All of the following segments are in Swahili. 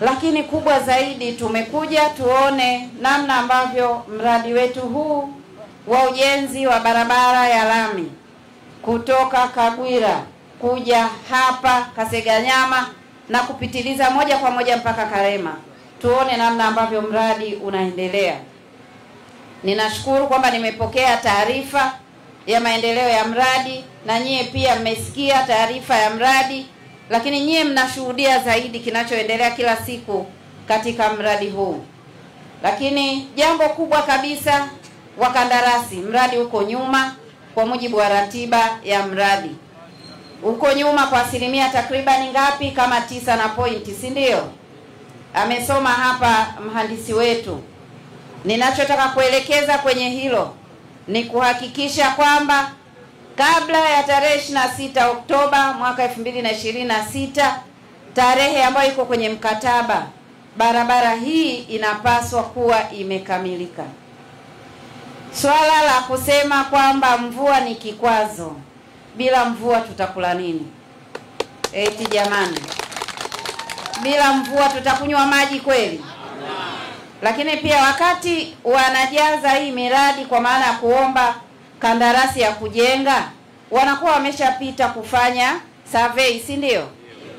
Lakini kubwa zaidi, tumekuja tuone namna ambavyo mradi wetu huu wa ujenzi wa barabara ya lami kutoka Kagwira kuja hapa Kaseganyama na kupitiliza moja kwa moja mpaka Karema, tuone namna ambavyo mradi unaendelea. Ninashukuru kwamba nimepokea taarifa ya maendeleo ya mradi, na nyie pia mmesikia taarifa ya mradi, lakini nyie mnashuhudia zaidi kinachoendelea kila siku katika mradi huu. Lakini jambo kubwa kabisa, wakandarasi, mradi uko nyuma kwa mujibu wa ratiba ya mradi. Uko nyuma kwa asilimia takribani ngapi? Kama 9 na pointi, si ndio? Amesoma hapa mhandisi wetu. Ninachotaka kuelekeza kwenye hilo ni kuhakikisha kwamba kabla ya tarehe 26 Oktoba mwaka 2026, tarehe ambayo iko kwenye mkataba, barabara hii inapaswa kuwa imekamilika. Swala la kusema kwamba mvua ni kikwazo, bila mvua tutakula nini? Eti jamani, bila mvua tutakunywa maji kweli? Lakini pia wakati wanajaza hii miradi, kwa maana ya kuomba kandarasi ya kujenga, wanakuwa wameshapita kufanya survey, si ndio?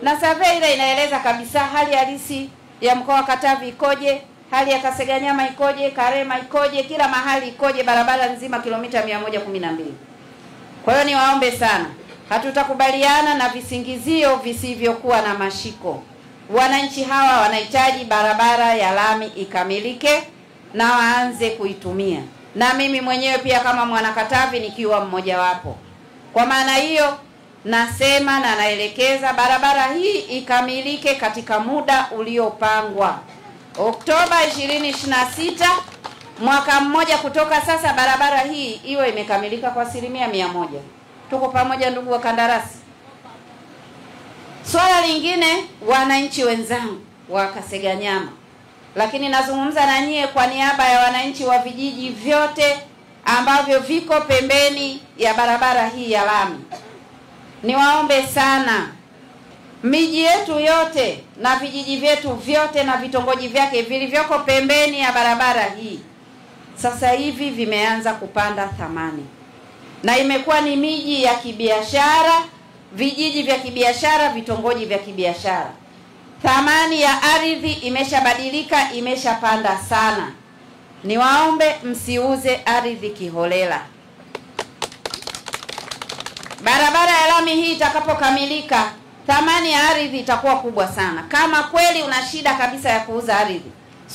Na survey ile inaeleza kabisa hali halisi ya mkoa wa Katavi ikoje, hali ya Kaseganyama ikoje, Karema ikoje, kila mahali ikoje, barabara nzima kilomita 112. Kwa hiyo niwaombe sana, hatutakubaliana na visingizio visivyokuwa na mashiko. Wananchi hawa wanahitaji barabara ya lami ikamilike na waanze kuitumia, na mimi mwenyewe pia kama mwana Katavi nikiwa mmoja wapo. Kwa maana hiyo nasema na naelekeza barabara hii ikamilike katika muda uliopangwa. Oktoba 2026, mwaka mmoja kutoka sasa, barabara hii iwe imekamilika kwa 100%. Tuko pamoja ndugu wa kandarasi? Swala lingine, wananchi wenzangu wa Kaseganyama, lakini nazungumza na nyie kwa niaba ya wananchi wa vijiji vyote ambavyo viko pembeni ya barabara hii ya lami. Niwaombe sana, miji yetu yote na vijiji vyetu vyote na vitongoji vyake vilivyoko pembeni ya barabara hii sasa hivi vimeanza kupanda thamani, na imekuwa ni miji ya kibiashara, vijiji vya kibiashara, vitongoji vya kibiashara. Thamani ya ardhi imeshabadilika, imeshapanda sana. Niwaombe msiuze ardhi kiholela. Barabara ya lami hii itakapokamilika, thamani ya ardhi itakuwa kubwa sana. Kama kweli una shida kabisa ya kuuza ardhi,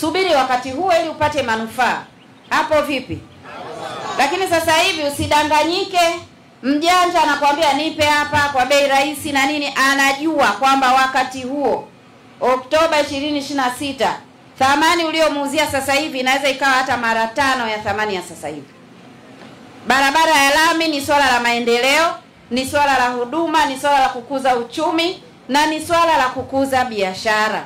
subiri wakati huo ili upate manufaa. Hapo vipi? Lakini sasa hivi usidanganyike. Mjanja anakuambia nipe hapa kwa bei rahisi na nini, anajua kwamba wakati huo Oktoba 2026 thamani uliomuuzia sasa hivi inaweza ikawa hata mara 5 ya thamani ya sasa hivi. Barabara ya lami ni swala la maendeleo, ni swala la huduma, ni swala la kukuza uchumi, na ni swala la kukuza biashara.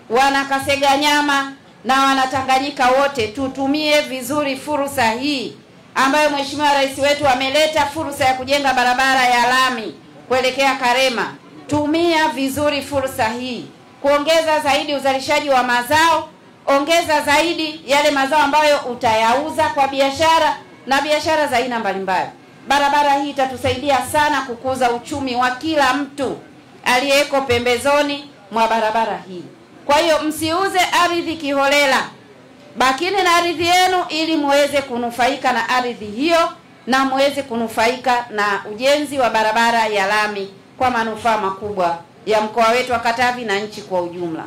Wana Kaseganyama na Wanatanganyika wote tutumie vizuri fursa hii ambayo Mheshimiwa Rais wetu ameleta, fursa ya kujenga barabara ya lami kuelekea Karema. Tumia vizuri fursa hii kuongeza zaidi uzalishaji wa mazao, ongeza zaidi yale mazao ambayo utayauza kwa biashara na biashara za aina mbalimbali. Barabara hii itatusaidia sana kukuza uchumi wa kila mtu aliyeko pembezoni mwa barabara hii. Kwa hiyo msiuze ardhi kiholela. Bakini na ardhi yenu ili muweze kunufaika na ardhi hiyo na muweze kunufaika na ujenzi wa barabara ya lami kwa manufaa makubwa ya mkoa wetu wa Katavi na nchi kwa ujumla.